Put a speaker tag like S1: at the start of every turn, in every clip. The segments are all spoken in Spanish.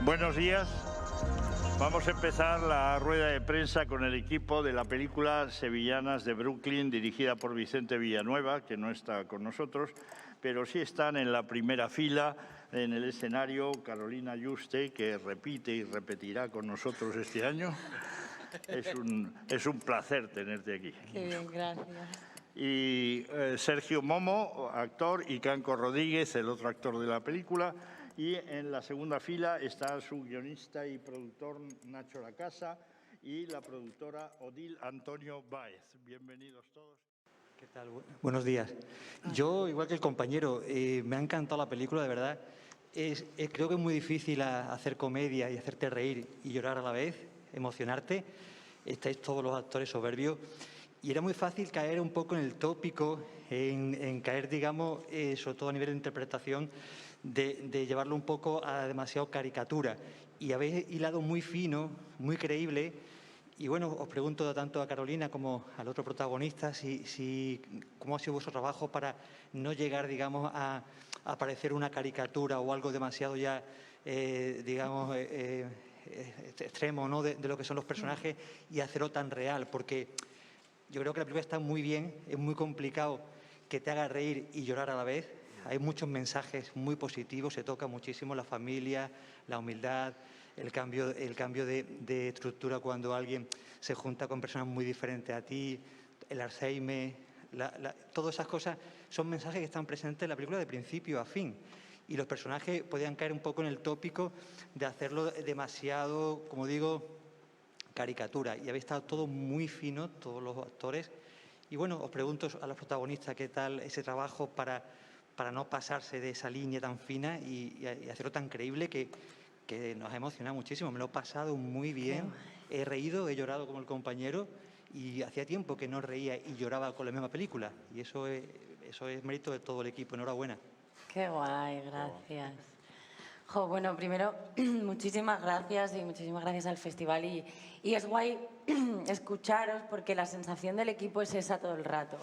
S1: Buenos días. Vamos a empezar la rueda de prensa con el equipo de la película Sevillanas de Brooklyn, dirigida por Vicente Villanueva, que no está con nosotros, pero sí están en la primera fila en el escenario Carolina Yuste, que repite y repetirá con nosotros este año. Es un placer tenerte aquí.
S2: Qué bien, gracias.
S1: Y Sergio Momo, actor, y Canco Rodríguez, el otro actor de la película. Y en la segunda fila está su guionista y productor Nacho Lacasa y la productora Odil Antonio Báez. Bienvenidos todos.
S3: ¿Qué tal? Buenos días. Yo, igual que el compañero, me ha encantado la película, de verdad. Creo que es muy difícil hacer comedia y hacerte reír y llorar a la vez, emocionarte. Estáis todos los actores soberbios. Y era muy fácil caer un poco en el tópico, en caer, digamos, sobre todo a nivel de interpretación, de llevarlo un poco a demasiado caricatura. Y habéis hilado muy fino, muy creíble. Y bueno, os pregunto tanto a Carolina como al otro protagonista cómo ha sido vuestro trabajo para no llegar, digamos, a parecer una caricatura o algo demasiado ya, digamos, extremo, ¿no? de lo que son los personajes y hacerlo tan real, porque yo creo que la película está muy bien, es muy complicado que te haga reír y llorar a la vez. Hay muchos mensajes muy positivos, se toca muchísimo la familia, la humildad, el cambio de estructura cuando alguien se junta con personas muy diferentes a ti, el Alzheimer, todas esas cosas son mensajes que están presentes en la película de principio a fin. Y los personajes podían caer un poco en el tópico de hacerlo demasiado, como digo, caricatura. Y habéis estado todo muy fino, todos los actores. Y bueno, os pregunto a los protagonistas qué tal ese trabajo para no pasarse de esa línea tan fina y hacerlo tan creíble que nos ha emocionado muchísimo. Me lo he pasado muy bien, he reído, he llorado como el compañero y hacía tiempo que no reía y lloraba con la misma película. Y eso es mérito de todo el equipo. Enhorabuena.
S2: Qué guay, gracias. Jo, bueno, primero, muchísimas gracias y muchísimas gracias al festival. Y es guay escucharos porque la sensación del equipo es esa todo el rato.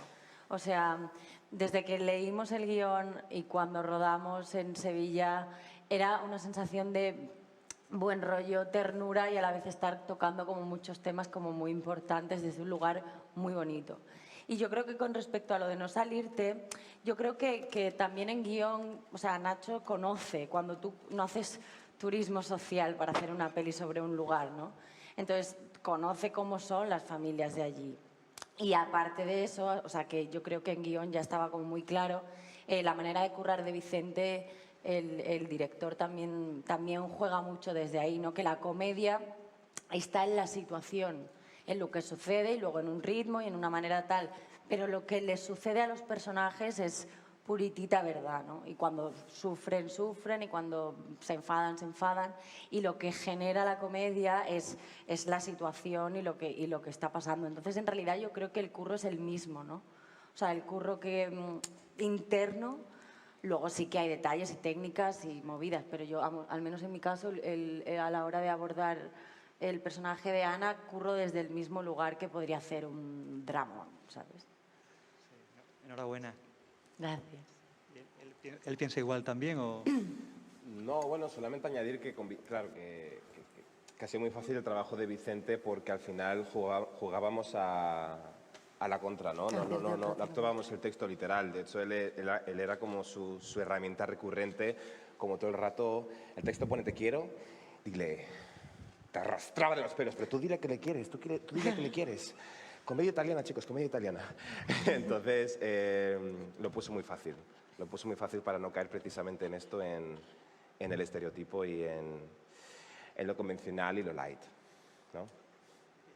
S2: O sea, desde que leímos el guión y cuando rodamos en Sevilla, era una sensación de buen rollo, ternura y a la vez estar tocando como muchos temas como muy importantes desde un lugar muy bonito. Y yo creo que con respecto a lo de no salirte, yo creo que también en guión, o sea, Nacho conoce cuando tú no haces turismo social para hacer una peli sobre un lugar, ¿no? Entonces, conoce cómo son las familias de allí. Y aparte de eso, o sea, que yo creo que en guión ya estaba como muy claro, la manera de currar de Vicente, el director también juega mucho desde ahí, ¿no? Que la comedia está en la situación, en lo que sucede y luego en un ritmo y en una manera tal, pero lo que les sucede a los personajes es puritita verdad, ¿no? Y cuando sufren, sufren y cuando se enfadan, se enfadan y lo que genera la comedia es la situación y lo que está pasando. Entonces, en realidad yo creo que el curro es el mismo, ¿no? O sea, el curro interno, luego sí que hay detalles y técnicas y movidas, pero yo, al menos en mi caso, a la hora de abordar el personaje de Ana, curro desde el mismo lugar que podría hacer un drama, ¿sabes?
S3: Sí, enhorabuena.
S2: Gracias.
S3: ¿Él piensa igual también o...?
S4: No, bueno, solamente añadir que, claro, que ha sido muy fácil el trabajo de Vicente porque al final jugábamos a la contra, ¿no? No actuábamos el texto literal. De hecho, él era como su herramienta recurrente, como todo el rato. El texto pone te quiero, dile, te arrastraba de los pelos, pero tú dile que le quieres, tú dile que le quieres. Comedia italiana, chicos, comedia italiana. Entonces, lo puso muy fácil. Lo puso muy fácil para no caer precisamente en esto, en el estereotipo y en lo convencional y lo light, ¿no?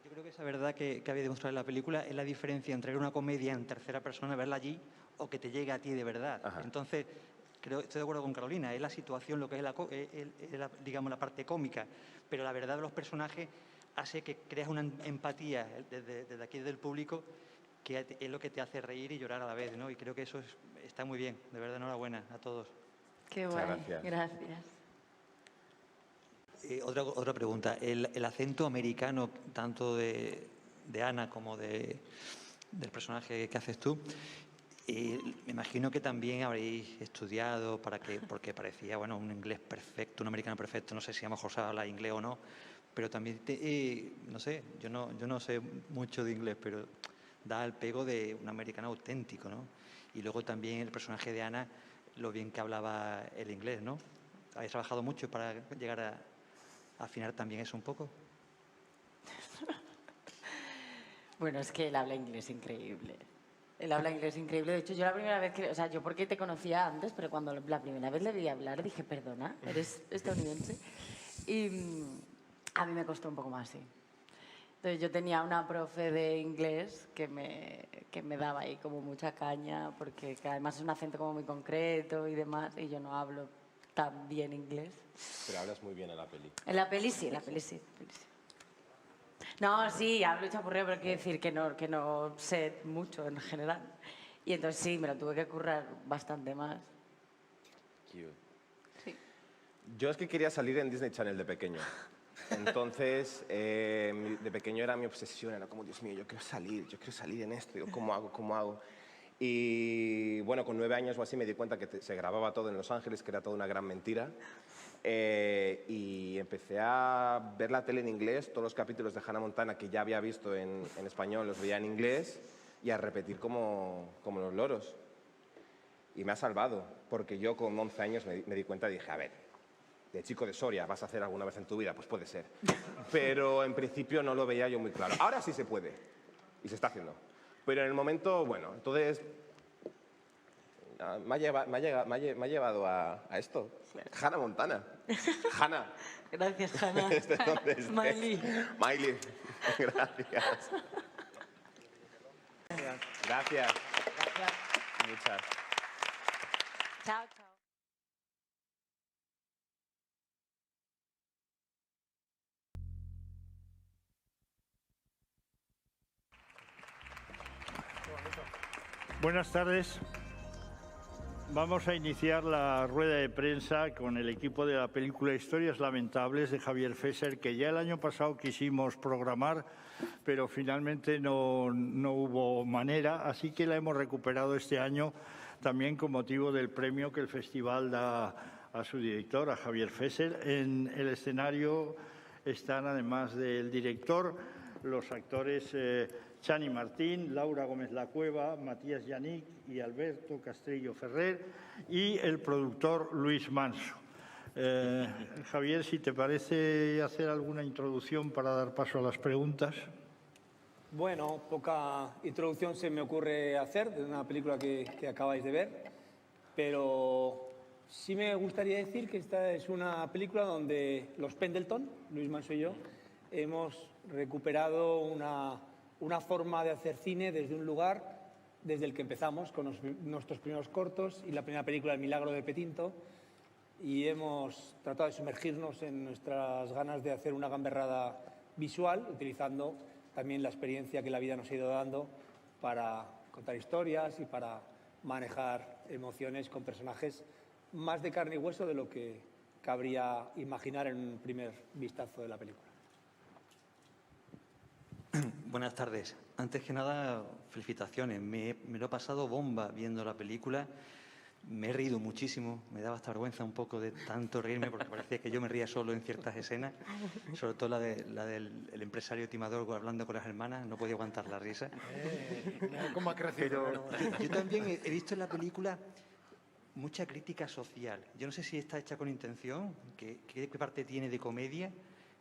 S3: Yo creo que esa verdad que había demostrado en la película es la diferencia entre una comedia en tercera persona, verla allí, o que te llegue a ti de verdad.
S4: Ajá.
S3: Entonces, estoy de acuerdo con Carolina, es la situación lo que es digamos, la parte cómica, pero la verdad de los personajes hace que creas una empatía desde aquí, desde el público, que es lo que te hace reír y llorar a la vez, ¿no? Y creo que eso está muy bien, de verdad, enhorabuena a todos.
S2: Qué guay,
S4: Muchas gracias.
S2: gracias.
S3: Otra pregunta. El acento americano, tanto de Ana como del personaje que haces tú, me imagino que también habréis estudiado porque parecía, bueno, un inglés perfecto, un americano perfecto. No sé si a lo mejor se habla inglés o no, pero también, no sé, yo no sé mucho de inglés, pero da el pego de un americano auténtico, ¿no? Y luego también el personaje de Ana, lo bien que hablaba el inglés, ¿no? ¿Habéis trabajado mucho para llegar a afinar también eso un poco?
S2: Bueno, es que él habla inglés increíble. Él habla inglés increíble. De hecho, yo la primera vez que... O sea, yo porque te conocía antes, pero cuando la primera vez le vi hablar dije, perdona, ¿eres estadounidense? Y a mí me costó un poco más, sí. Entonces yo tenía una profe de inglés que me daba ahí como mucha caña, porque que además es un acento como muy concreto y demás, y yo no hablo tan bien inglés.
S4: Pero hablas muy bien en la peli.
S2: En la peli sí, en la peli sí. No, sí, hablo chapurreo, pero quiero decir que no sé mucho en general. Y entonces sí, me lo tuve que currar bastante más.
S4: Cute.
S2: Sí.
S4: Yo es que quería salir en Disney Channel de pequeño. Entonces, de pequeño era mi obsesión, era como, Dios mío, yo quiero salir en esto, digo, ¿cómo hago? Y bueno, con 9 años o así me di cuenta que se grababa todo en Los Ángeles, que era toda una gran mentira. Y empecé a ver la tele en inglés, todos los capítulos de Hannah Montana que ya había visto en español los veía en inglés y a repetir como los loros. Y me ha salvado, porque yo con 11 años me di cuenta y dije, a ver, de chico de Soria, ¿vas a hacer alguna vez en tu vida? Pues puede ser. Pero en principio no lo veía yo muy claro. Ahora sí se puede, y se está haciendo. Pero en el momento, bueno, entonces me ha llevado a esto. Hannah Montana. Hannah.
S2: Gracias, Hannah.
S4: ¿Desde dónde estés?
S2: Miley.
S4: Miley. Gracias. Gracias. Muchas.
S2: Chao, chao.
S1: Buenas tardes. Vamos a iniciar la rueda de prensa con el equipo de la película Historias Lamentables de Javier Fesser, que ya el año pasado quisimos programar, pero finalmente no hubo manera, así que la hemos recuperado este año también con motivo del premio que el festival da a su director, a Javier Fesser. En el escenario están, además del director, los actores Chani Martín, Laura Gómez Lacueva, Matías Yannick y Alberto Castrillo Ferrer, y el productor Luis Manso. Javier, si te parece hacer alguna introducción para dar paso a las preguntas.
S5: Bueno, poca introducción se me ocurre hacer de una película que acabáis de ver, pero sí me gustaría decir que esta es una película donde los Pendleton, Luis Manso y yo, hemos recuperado una forma de hacer cine desde un lugar desde el que empezamos con nuestros primeros cortos y la primera película El Milagro de Petinto, y hemos tratado de sumergirnos en nuestras ganas de hacer una gamberrada visual, utilizando también la experiencia que la vida nos ha ido dando para contar historias y para manejar emociones con personajes más de carne y hueso de lo que cabría imaginar en un primer vistazo de la película.
S3: Buenas tardes. Antes que nada, felicitaciones. Me lo he pasado bomba viendo la película. Me he reído muchísimo. Me daba hasta vergüenza un poco de tanto reírme porque parecía que yo me ría solo en ciertas escenas. Sobre todo la del empresario timador hablando con las hermanas. No podía aguantar la risa.
S6: ¿Cómo ha crecido?
S3: Pero yo también he visto en la película mucha crítica social. Yo no sé si está hecha con intención, qué parte tiene de comedia,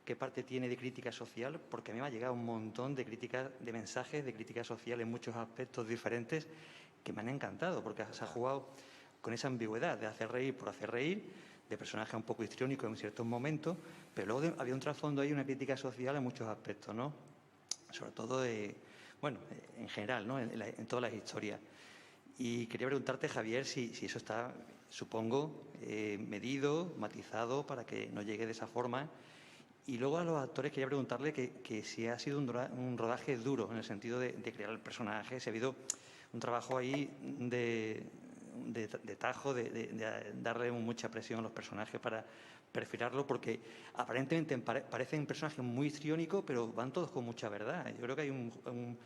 S3: qué parte tiene de crítica social, porque a mí me ha llegado un montón de críticas, de mensajes de crítica social en muchos aspectos diferentes que me han encantado, porque se ha jugado con esa ambigüedad de hacer reír por hacer reír, de personaje un poco histriónico en ciertos momentos, pero luego había un trasfondo ahí, una crítica social en muchos aspectos, ¿no? Sobre todo, bueno, en general, ¿no? En todas las historias. Y quería preguntarte, Javier, si eso está, supongo, medido, matizado, para que no llegue de esa forma. Y luego a los actores quería preguntarle que si ha sido un rodaje duro, en el sentido de crear el personaje, si ha habido un trabajo ahí de tajo, de darle mucha presión a los personajes para perfilarlo, porque aparentemente parecen personajes muy histriónicos, pero van todos con mucha verdad. Yo creo que hay un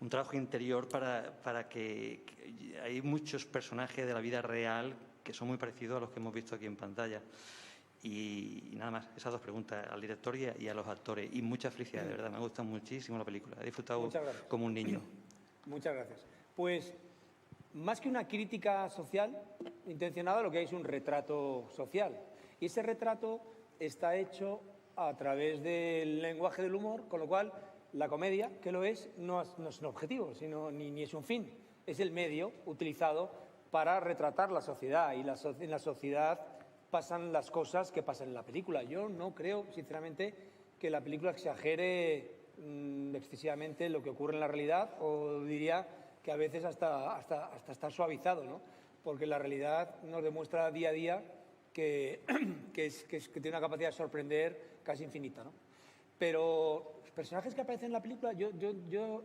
S3: trabajo interior para que hay muchos personajes de la vida real que son muy parecidos a los que hemos visto aquí en pantalla. Y nada más, esas dos preguntas, al director y a los actores. Y mucha felicidad, de verdad, me ha gustado muchísimo la película. He disfrutado como un niño.
S5: Muchas gracias. Pues, más que una crítica social intencionada, lo que hay es un retrato social. Y ese retrato está hecho a través del lenguaje del humor, con lo cual la comedia, que lo es, no es un objetivo, ni es un fin. Es el medio utilizado para retratar la sociedad. Y en la sociedad pasan las cosas que pasan en la película. Yo no creo, sinceramente, que la película exagere excesivamente lo que ocurre en la realidad, o diría que a veces hasta está suavizado, ¿no? Porque la realidad nos demuestra día a día que tiene una capacidad de sorprender casi infinita, ¿no? Pero los personajes que aparecen en la película, yo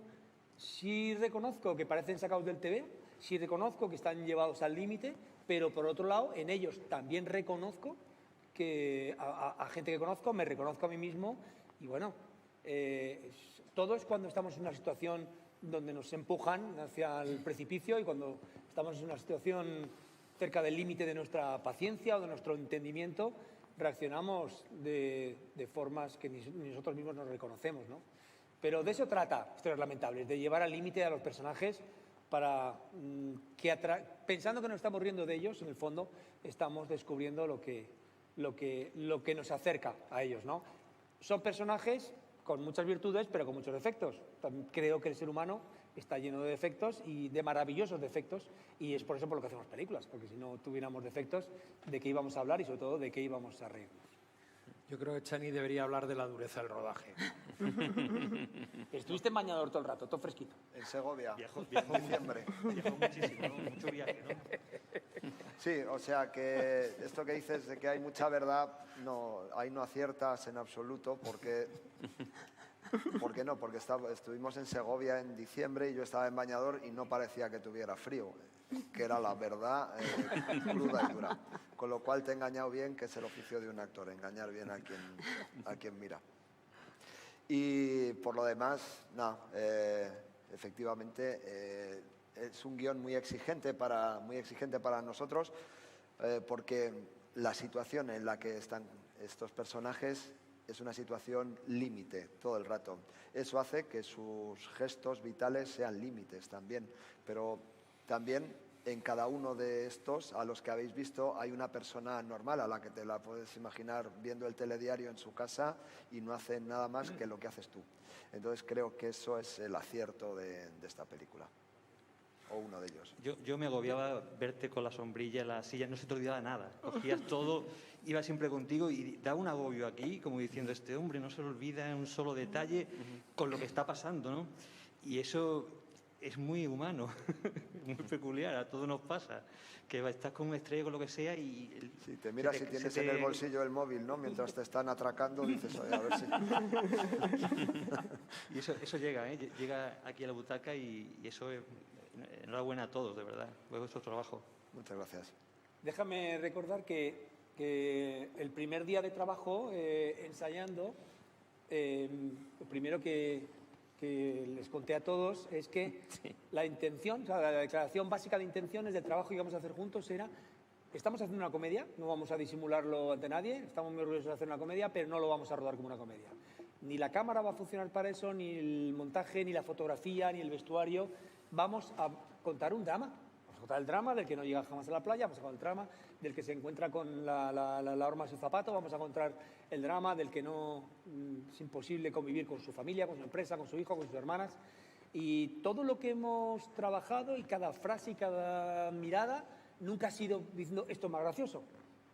S5: sí reconozco que parecen sacados del TV, sí reconozco que están llevados al límite, pero por otro lado, en ellos también reconozco que a gente que conozco, me reconozco a mí mismo, y bueno, todo es cuando estamos en una situación donde nos empujan hacia el precipicio y cuando estamos en una situación cerca del límite de nuestra paciencia o de nuestro entendimiento, reaccionamos de formas que ni nosotros mismos nos reconocemos, ¿no? Pero de eso trata Historias Lamentables, de llevar al límite a los personajes para que, pensando que nos estamos riendo de ellos, en el fondo estamos descubriendo lo que nos acerca a ellos, ¿no? Son personajes con muchas virtudes, pero con muchos defectos. También creo que el ser humano está lleno de defectos y de maravillosos defectos, y es por eso por lo que hacemos películas, porque si no tuviéramos defectos, ¿de qué íbamos a hablar y sobre todo de qué íbamos a reírnos?
S6: Yo creo que Chani debería hablar de la dureza del rodaje.
S5: Estuviste en bañador todo el rato, todo fresquito.
S7: En Segovia,
S3: Viajó
S7: en diciembre.
S3: Viajó muchísimo, ¿no? Mucho viaje, ¿no?
S7: Sí, o sea que esto que dices de que hay mucha verdad, no, ahí no aciertas en absoluto, porque... ¿Por qué no? Porque estuvimos en Segovia en diciembre y yo estaba en bañador y no parecía que tuviera frío, que era la verdad cruda y dura. Con lo cual te he engañado bien, que es el oficio de un actor, engañar bien a quien mira. Y por lo demás, no, efectivamente es un guión muy exigente para nosotros, porque la situación en la que están estos personajes es una situación límite todo el rato. Eso hace que sus gestos vitales sean límites también, pero también en cada uno de estos, a los que habéis visto, hay una persona normal a la que te la puedes imaginar viendo el telediario en su casa y no hace nada más que lo que haces tú. Entonces creo que eso es el acierto de esta película, o uno de ellos.
S3: Yo me agobiaba verte con la sombrilla en la silla, no se te olvidaba nada. Cogías todo, iba siempre contigo y daba un agobio aquí, como diciendo, este hombre no se le olvida un solo detalle con lo que está pasando, ¿no? Y eso es muy humano, muy peculiar, a todos nos pasa, que estás con un estrella, con lo que sea y...
S7: Sí, te miras si tienes en el bolsillo el móvil, ¿no? Mientras te están atracando, dices, oye, a ver si...
S3: Y eso llega, ¿eh? Llega aquí a la butaca y eso es... Enhorabuena a todos, de verdad, fue vuestro trabajo.
S7: Muchas gracias.
S5: Déjame recordar que el primer día de trabajo, ensayando, lo primero que les conté a todos es que la intención, o sea, la declaración básica de intenciones del trabajo que íbamos a hacer juntos era: estamos haciendo una comedia, no vamos a disimularlo ante nadie, estamos muy orgullosos de hacer una comedia, pero no lo vamos a rodar como una comedia. Ni la cámara va a funcionar para eso, ni el montaje, ni la fotografía, ni el vestuario. Vamos a contar un drama. Vamos a contar el drama del que no llega jamás a la playa, vamos a contar el drama del que se encuentra con la horma de su zapato, vamos a contar el drama del que no es imposible convivir con su familia, con su empresa, con su hijo, con sus hermanas. Y todo lo que hemos trabajado y cada frase y cada mirada nunca ha sido diciendo esto es más gracioso,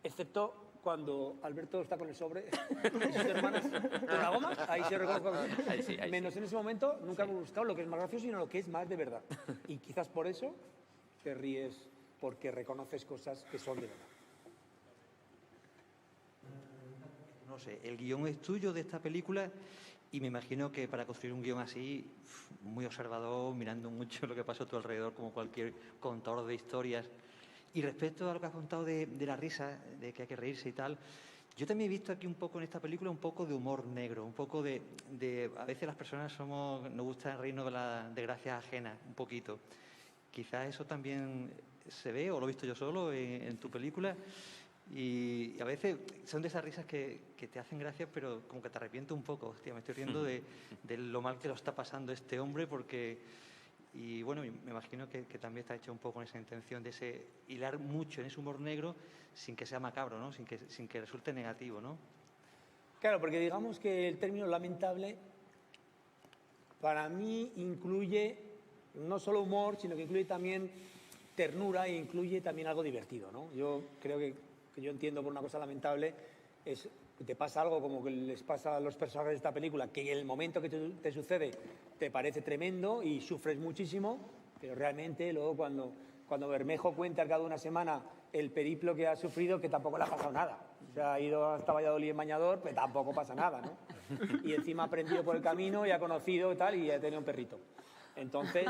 S5: excepto cuando Alberto está con el sobre y sus hermanas con la goma, ahí se reconoce.
S8: Ahí sí.
S5: Menos en ese momento, nunca hemos buscado lo que es más gracioso, sino lo que es más de verdad. Y quizás por eso te ríes, porque reconoces cosas que son de verdad.
S3: No sé, el guión es tuyo de esta película y me imagino que para construir un guión así, muy observador, mirando mucho lo que pasa a tu alrededor, como cualquier contador de historias, Y respecto a lo que has contado de la risa, de que hay que reírse y tal, yo también he visto aquí un poco en esta película un poco de humor negro, un poco de a veces las personas nos gusta reírnos de las desgracias ajenas, un poquito. Quizás eso también se ve, o lo he visto yo solo en tu película, y a veces son de esas risas que te hacen gracia, pero como que te arrepientes un poco. Hostia, me estoy riendo de lo mal que lo está pasando este hombre, porque... Y bueno, me imagino que también está hecho un poco con esa intención de hilar mucho en ese humor negro sin que sea macabro, ¿no? Sin que resulte negativo, ¿no?
S5: Claro, porque digamos que el término lamentable para mí incluye no solo humor, sino que incluye también ternura e incluye también algo divertido, ¿no? Yo creo que yo entiendo por una cosa lamentable es que te pasa algo como que les pasa a los personajes de esta película, que en el momento que te sucede te parece tremendo y sufres muchísimo, pero realmente luego cuando Bermejo cuenta al cabo de una semana el periplo que ha sufrido, que tampoco le ha pasado nada. O sea, ha ido hasta Valladolid en bañador, pero tampoco pasa nada, ¿no? Y encima ha aprendido por el camino y ha conocido y tal, y ha tenido un perrito. Entonces,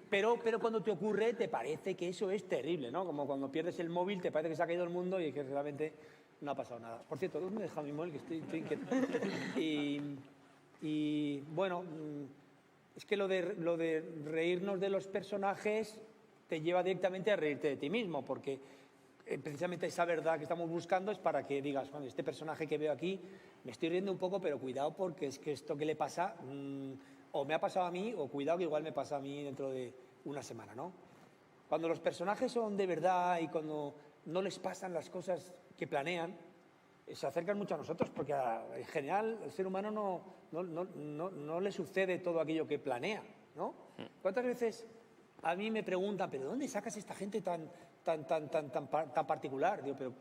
S5: pero cuando te ocurre te parece que eso es terrible, ¿no? Como cuando pierdes el móvil te parece que se ha caído el mundo y que realmente no ha pasado nada. Por cierto, ¿dónde he dejado mi móvil? Que estoy inquieto. Y bueno, es que lo de reírnos de los personajes te lleva directamente a reírte de ti mismo, porque precisamente esa verdad que estamos buscando es para que digas, bueno, este personaje que veo aquí me estoy riendo un poco, pero cuidado porque es que esto que le pasa o me ha pasado a mí o cuidado que igual me pasa a mí dentro de una semana, ¿no? Cuando los personajes son de verdad y cuando no les pasan las cosas que planean, se acercan mucho a nosotros, porque en general el ser humano no le sucede todo aquello que planea, ¿no? ¿Cuántas veces a mí me preguntan, pero ¿de dónde sacas esta gente tan particular? Digo, pero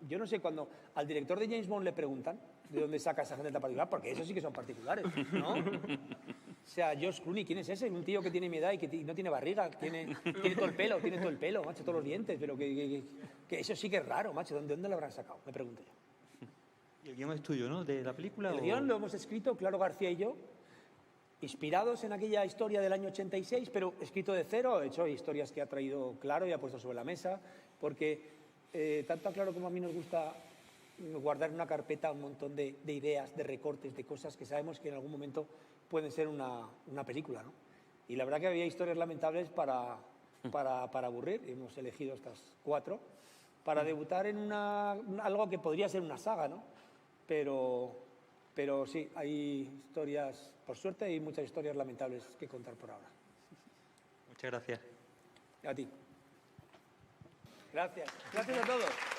S5: yo no sé, cuando al director de James Bond le preguntan de dónde saca esa gente tan particular, porque esos sí que son particulares, ¿no? O sea, George Clooney, ¿quién es ese? Un tío que tiene mi edad y que no tiene barriga, tiene todo el pelo, macho, todos los dientes, pero que eso sí que es raro, macho, ¿de dónde lo habrán sacado? Me pregunto yo.
S3: ¿Y el guión es tuyo, no? ¿De la película?
S5: El guión lo hemos escrito Claro García y yo, inspirados en aquella historia del año 86, pero escrito de cero. He hecho historias que ha traído Claro y ha puesto sobre la mesa, porque tanto a Claro como a mí nos gusta guardar en una carpeta un montón de ideas, de recortes, de cosas que sabemos que en algún momento pueden ser una película, ¿no? Y la verdad que había historias lamentables para aburrir. Hemos elegido estas 4 para debutar en algo que podría ser una saga, ¿no? Pero sí, hay historias, por suerte, hay muchas historias lamentables que contar por ahora.
S3: Muchas gracias.
S5: A ti. Gracias. Gracias a todos.